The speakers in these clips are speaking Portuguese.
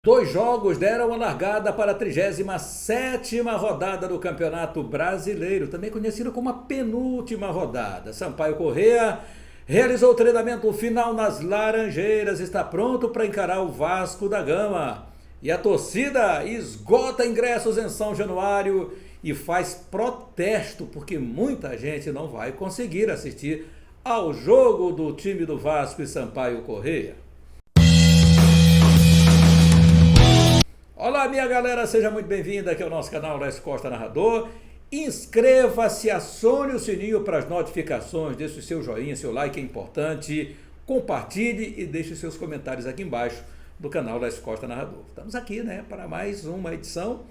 Dois jogos deram a largada para a 37ª rodada do Campeonato Brasileiro, também conhecido como a penúltima rodada. Sampaio Corrêa realizou o treinamento final nas Laranjeiras, está pronto para encarar o Vasco da Gama. E a torcida esgota ingressos em São Januário e faz protesto, porque muita gente não vai conseguir assistir ao jogo do time do Vasco e Sampaio Corrêa. Olá, minha galera, seja muito bem-vinda aqui ao nosso canal Les Costa Narrador. Inscreva-se, acione o sininho para as notificações, deixe o seu joinha, seu like é importante, compartilhe e deixe seus comentários aqui embaixo do canal Les Costa Narrador. Estamos aqui, para mais uma edição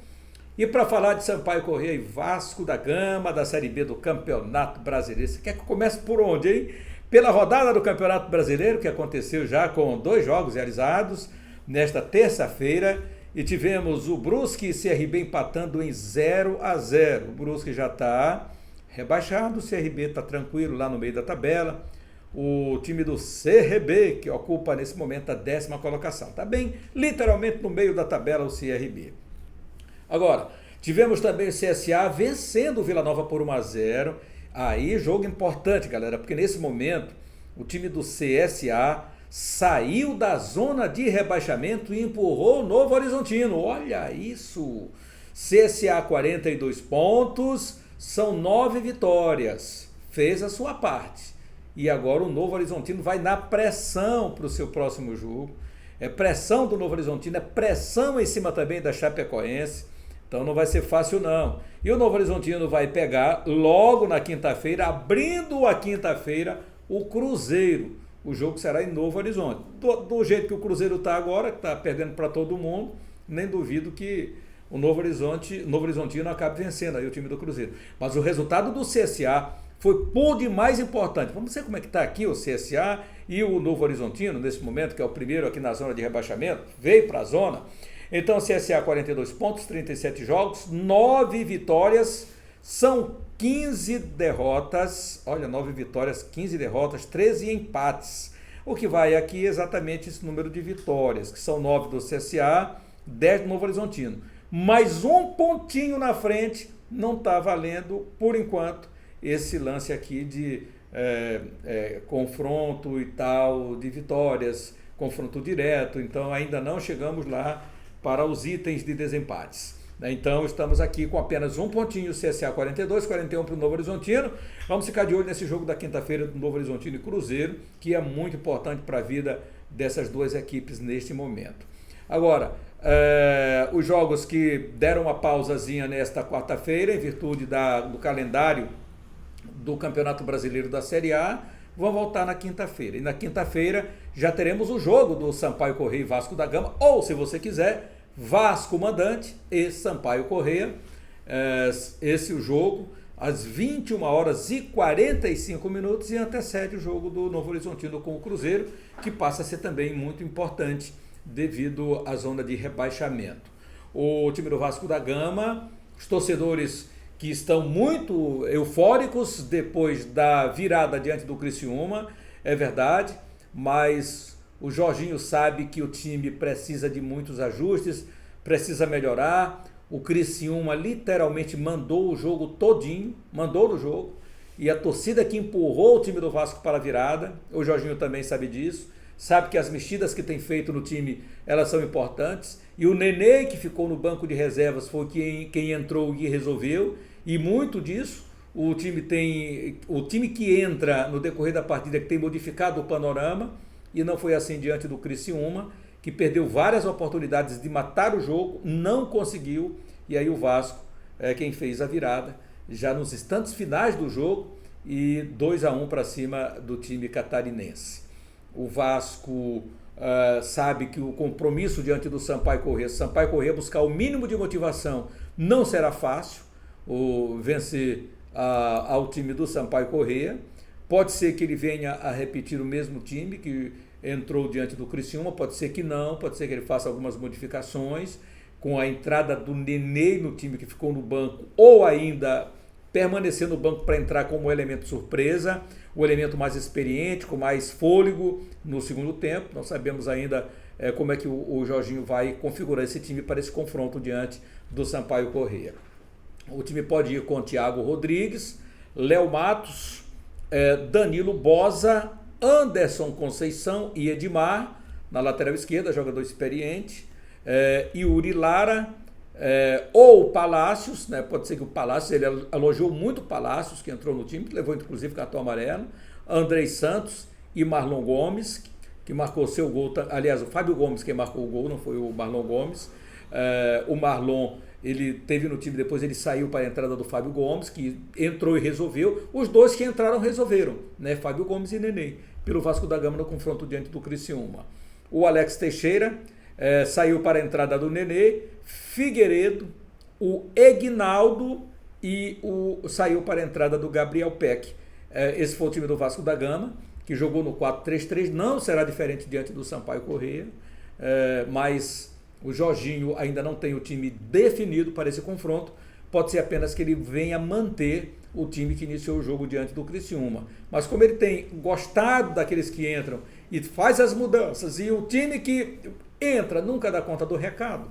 e para falar de Sampaio Corrêa e Vasco da Gama, da Série B do Campeonato Brasileiro. Você quer que eu comece por onde, hein? Pela rodada do Campeonato Brasileiro, que aconteceu já com dois jogos realizados nesta terça-feira. E tivemos o Brusque e CRB empatando em 0-0. O Brusque já está rebaixado, o CRB está tranquilo lá no meio da tabela. O time do CRB, que ocupa nesse momento a 10ª colocação. Está bem, literalmente no meio da tabela o CRB. Agora, tivemos também o CSA vencendo o Vila Nova por 1-0. Aí, jogo importante, galera, porque nesse momento o time do CSA saiu da zona de rebaixamento e empurrou o Novo Horizontino. Olha isso! CSA 42 pontos, são 9 vitórias. Fez a sua parte. E agora o Novo Horizontino vai na pressão para o seu próximo jogo. É pressão do Novo Horizontino, é pressão em cima também da Chapecoense. Então não vai ser fácil não. E o Novo Horizontino vai pegar logo na quinta-feira, abrindo a quinta-feira, o Cruzeiro. O jogo será em Novo Horizonte. Do jeito que o Cruzeiro está agora, que está perdendo para todo mundo, nem duvido que o Novo Horizontino acabe vencendo aí o time do Cruzeiro. Mas o resultado do CSA foi por demais importante. Vamos ver como é que está aqui o CSA e o Novo Horizontino, nesse momento, que é o primeiro aqui na zona de rebaixamento, veio para a zona. Então, CSA 42 pontos, 37 jogos, 9 vitórias, são 15 derrotas, olha, 9 vitórias, 15 derrotas, 13 empates. O que vai aqui é exatamente esse número de vitórias, que são 9 do CSA, 10 do Novo Horizontino. Mais um pontinho na frente, não está valendo, por enquanto, esse lance aqui de confronto e tal, de vitórias, confronto direto. Então, ainda não chegamos lá para os itens de desempates. Então estamos aqui com apenas um pontinho, CSA 42, 41 para o Novo Horizontino. Vamos ficar de olho nesse jogo da quinta-feira do Novo Horizontino e Cruzeiro, que é muito importante para a vida dessas duas equipes neste momento. Agora, os jogos que deram uma pausazinha nesta quarta-feira, em virtude do calendário do Campeonato Brasileiro da Série A, vão voltar na quinta-feira. E na quinta-feira já teremos o jogo do Sampaio Corrêa e Vasco da Gama, ou se você quiser, Vasco Mandante e Sampaio Corrêa. Esse é o jogo às 21h45 e antecede o jogo do Novo Horizontino com o Cruzeiro, que passa a ser também muito importante devido à zona de rebaixamento. O time do Vasco da Gama, os torcedores que estão muito eufóricos depois da virada diante do Criciúma, é verdade, mas o Jorginho sabe que o time precisa de muitos ajustes, precisa melhorar. O Criciúma literalmente mandou o jogo todinho, mandou no jogo, e a torcida que empurrou o time do Vasco para a virada, o Jorginho também sabe disso, sabe que as mexidas que tem feito no time, elas são importantes, e o Nenê, que ficou no banco de reservas, foi quem entrou e resolveu, e muito disso, o time que entra no decorrer da partida, que tem modificado o panorama, e não foi assim diante do Criciúma, que perdeu várias oportunidades de matar o jogo, não conseguiu, e aí o Vasco é quem fez a virada, já nos instantes finais do jogo, e 2-1 para cima do time catarinense. O Vasco sabe que o compromisso diante do Sampaio Corrêa buscar o mínimo de motivação, não será fácil, vencer ao time do Sampaio Corrêa. Pode ser que ele venha a repetir o mesmo time que entrou diante do Criciúma, pode ser que não, pode ser que ele faça algumas modificações, com a entrada do Nenê no time que ficou no banco, ou ainda permanecer no banco para entrar como elemento surpresa, o elemento mais experiente, com mais fôlego no segundo tempo. Não sabemos ainda como é que o Jorginho vai configurar esse time para esse confronto diante do Sampaio Corrêa. O time pode ir com Thiago Rodrigues, Léo Matos, Danilo Boza, Anderson Conceição e Edmar, na lateral esquerda, jogador experiente, Yuri Lara, ou Palácios, né? Pode ser que o Palácios, ele elogiou muito o Palácios, que entrou no time, que levou inclusive cartão amarelo, Andrei Santos e Marlon Gomes, que marcou seu gol, aliás, o Fábio Gomes quem marcou o gol, não foi o Marlon Gomes. O Marlon, ele teve no time, depois ele saiu para a entrada do Fábio Gomes, que entrou e resolveu. Os dois que entraram resolveram, né? Fábio Gomes e Nenê, pelo Vasco da Gama no confronto diante do Criciúma. O Alex Teixeira saiu para a entrada do Nenê, Figueiredo, o Egnaldo e saiu para a entrada do Gabriel Peck. Esse foi o time do Vasco da Gama, que jogou no 4-3-3, não será diferente diante do Sampaio Corrêa, mas o Jorginho ainda não tem o time definido para esse confronto. Pode ser apenas que ele venha manter o time que iniciou o jogo diante do Criciúma. Mas como ele tem gostado daqueles que entram e faz as mudanças, e o time que entra nunca dá conta do recado,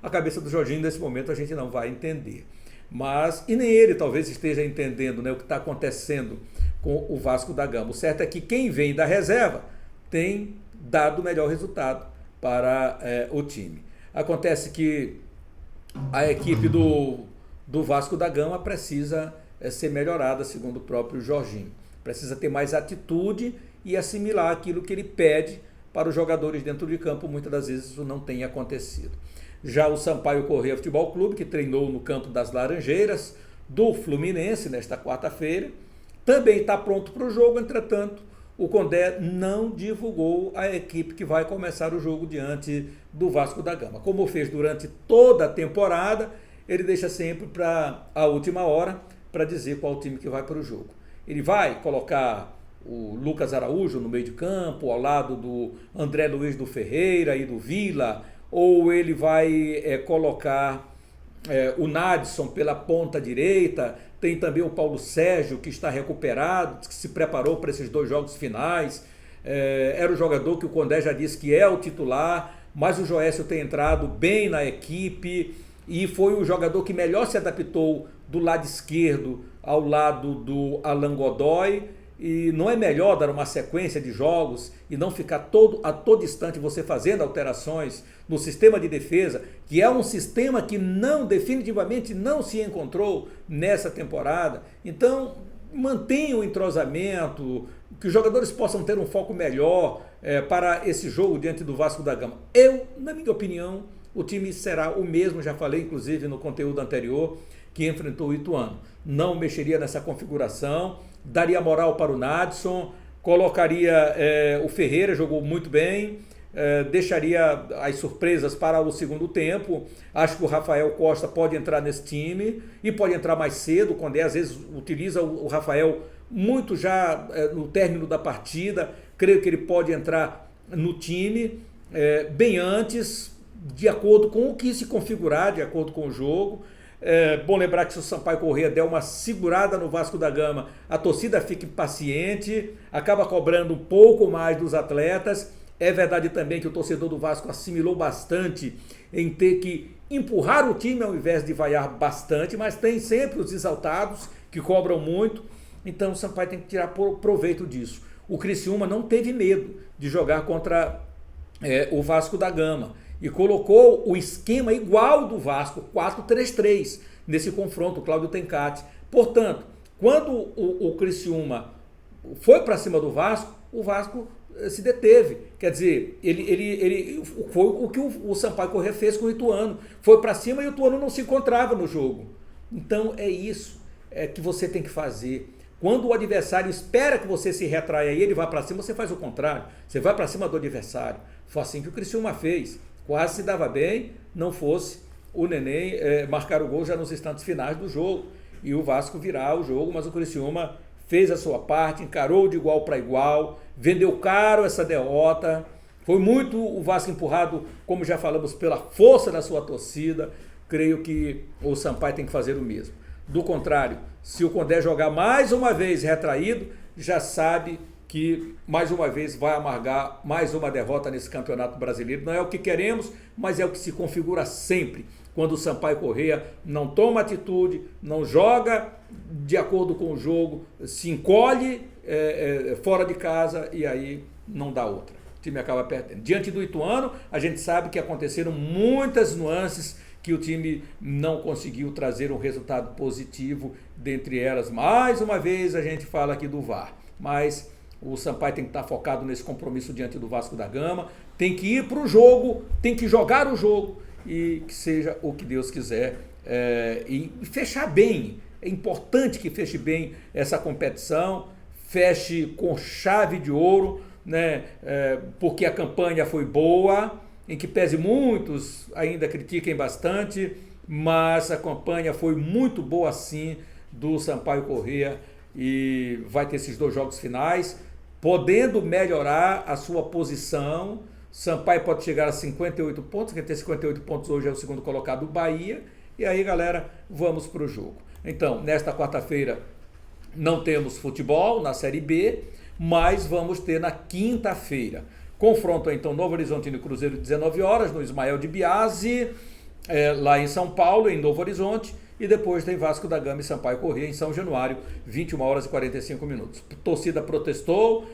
a cabeça do Jorginho nesse momento a gente não vai entender. Mas, e nem ele talvez esteja entendendo, né, o que está acontecendo com o Vasco da Gama. O certo é que quem vem da reserva tem dado o melhor resultado para o time. Acontece que a equipe do Vasco da Gama precisa ser melhorada, segundo o próprio Jorginho. Precisa ter mais atitude e assimilar aquilo que ele pede para os jogadores dentro de campo. Muitas das vezes isso não tem acontecido. Já o Sampaio Corrêa Futebol Clube, que treinou no campo das Laranjeiras do Fluminense nesta quarta-feira, também está pronto para o jogo. Entretanto, o Condé não divulgou a equipe que vai começar o jogo diante do Vasco da Gama. Como fez durante toda a temporada, ele deixa sempre para a última hora para dizer qual time que vai para o jogo. Ele vai colocar o Lucas Araújo no meio de campo, ao lado do André Luiz do Ferreira e do Vila, ou ele vai colocar o Nadson pela ponta direita. Tem também o Paulo Sérgio, que está recuperado, que se preparou para esses 2 jogos finais. Era o jogador que o Condé já disse que é o titular, mas o Joécio tem entrado bem na equipe e foi o jogador que melhor se adaptou do lado esquerdo ao lado do Alan Godoy. E não é melhor dar uma sequência de jogos e não ficar a todo instante você fazendo alterações no sistema de defesa, que é um sistema que definitivamente não se encontrou nessa temporada. Então, mantenha o entrosamento, que os jogadores possam ter um foco melhor para esse jogo diante do Vasco da Gama. Na minha opinião, o time será o mesmo, já falei inclusive no conteúdo anterior, que enfrentou o Ituano. Não mexeria nessa configuração, daria moral para o Nadson, colocaria o Ferreira, jogou muito bem, deixaria as surpresas para o segundo tempo. Acho que o Rafael Costa pode entrar nesse time e pode entrar mais cedo, quando às vezes utiliza o Rafael muito já no término da partida. Creio que ele pode entrar no time bem antes, de acordo com o que se configurar, de acordo com o jogo. Bom lembrar que se o Sampaio Corrêa der uma segurada no Vasco da Gama, a torcida fica impaciente, acaba cobrando um pouco mais dos atletas. É verdade também que o torcedor do Vasco assimilou bastante em ter que empurrar o time ao invés de vaiar bastante, mas tem sempre os exaltados que cobram muito. Então o Sampaio tem que tirar proveito disso. O Criciúma não teve medo de jogar contra o Vasco da Gama e colocou o esquema igual do Vasco, 4-3-3, nesse confronto, o Cláudio Tencati. Portanto, quando o Criciúma foi para cima do Vasco, o Vasco se deteve. Quer dizer, ele foi o que o Sampaio Corrêa fez com o Ituano. Foi para cima e o Ituano não se encontrava no jogo. Então é isso que você tem que fazer. Quando o adversário espera que você se retraia e ele vai para cima, você faz o contrário. Você vai para cima do adversário. Foi assim que o Criciúma fez. Quase se dava bem, não fosse o Neném marcar o gol já nos instantes finais do jogo e o Vasco virar o jogo, mas o Criciúma fez a sua parte, encarou de igual para igual, vendeu caro essa derrota. Foi muito o Vasco empurrado, como já falamos, pela força da sua torcida. Creio que o Sampaio tem que fazer o mesmo. Do contrário, se o Condé jogar mais uma vez retraído, já sabe que mais uma vez vai amargar mais uma derrota nesse Campeonato Brasileiro. Não é o que queremos, mas é o que se configura sempre, quando o Sampaio Corrêa não toma atitude, não joga de acordo com o jogo, se encolhe fora de casa e aí não dá outra. O time acaba perdendo. Diante do Ituano, a gente sabe que aconteceram muitas nuances que o time não conseguiu trazer um resultado positivo, dentre elas, mais uma vez a gente fala aqui do VAR, mas o Sampaio tem que estar focado nesse compromisso diante do Vasco da Gama, tem que ir para o jogo, tem que jogar o jogo e que seja o que Deus quiser e fechar bem. É importante que feche bem essa competição, feche com chave de ouro, né? Porque a campanha foi boa, em que pese muitos ainda critiquem bastante, mas a campanha foi muito boa sim do Sampaio Corrêa e vai ter esses 2 jogos finais, podendo melhorar a sua posição. Sampaio pode chegar a 58 pontos, quem tem 58 pontos hoje é o segundo colocado, o Bahia, e aí galera, vamos para o jogo. Então, nesta quarta-feira não temos futebol na Série B, mas vamos ter na quinta-feira. Confronto então Novo Horizontino e Cruzeiro 19 horas no Ismael de Biase, lá em São Paulo, em Novo Horizonte, e depois tem Vasco da Gama e Sampaio Corrêa em São Januário, 21 horas e 45 minutos. A torcida protestou,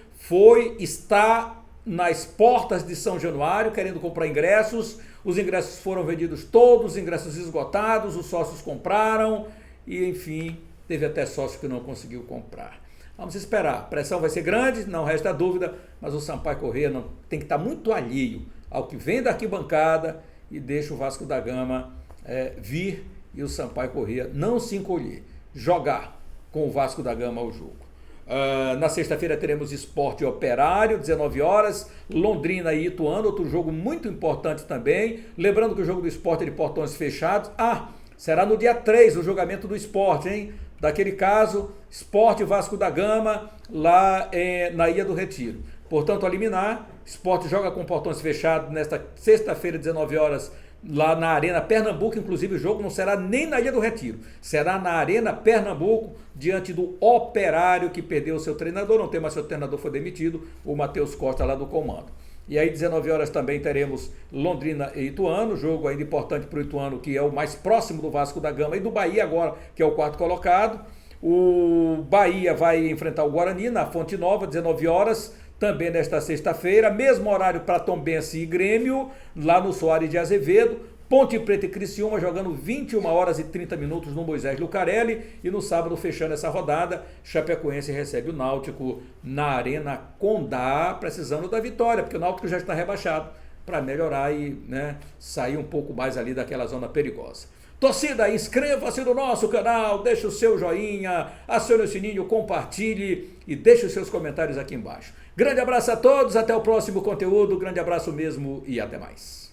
está nas portas de São Januário querendo comprar ingressos, os ingressos foram vendidos todos, os ingressos esgotados, os sócios compraram e enfim, teve até sócio que não conseguiu comprar. Vamos esperar, a pressão vai ser grande, não resta dúvida, mas o Sampaio Corrêa não, tem que estar muito alheio ao que vem da arquibancada e deixa o Vasco da Gama vir e o Sampaio Corrêa não se encolher, jogar com o Vasco da Gama ao jogo. Na sexta-feira teremos Sport e Operário, 19 horas, Londrina e Ituano, outro jogo muito importante também. Lembrando que o jogo do Sport é de portões fechados. Será no dia 3 o julgamento do Sport, hein? Daquele caso, Sport e Vasco da Gama, lá na Ilha do Retiro. Portanto, a liminar, Sport joga com portões fechados nesta sexta-feira, 19 horas, lá na Arena Pernambuco. Inclusive o jogo não será nem na Ilha do Retiro, será na Arena Pernambuco, diante do Operário, que perdeu o seu treinador, não tem mais seu treinador, foi demitido, o Matheus Costa lá do comando. E aí 19 horas também teremos Londrina e Ituano, jogo ainda importante para o Ituano, que é o mais próximo do Vasco da Gama, e do Bahia agora, que é o 4º colocado. O Bahia vai enfrentar o Guarani na Fonte Nova, 19 horas, também nesta sexta-feira, mesmo horário para Tombense e Grêmio, lá no Soares de Azevedo. Ponte Preta e Criciúma jogando 21 horas e 30 minutos no Moisés Lucarelli. E no sábado, fechando essa rodada, Chapecoense recebe o Náutico na Arena Condá, precisando da vitória, porque o Náutico já está rebaixado, para melhorar e sair um pouco mais ali daquela zona perigosa. Torcida, inscreva-se no nosso canal, deixe o seu joinha, acione o sininho, compartilhe e deixe os seus comentários aqui embaixo. Grande abraço a todos, até o próximo conteúdo, grande abraço mesmo e até mais.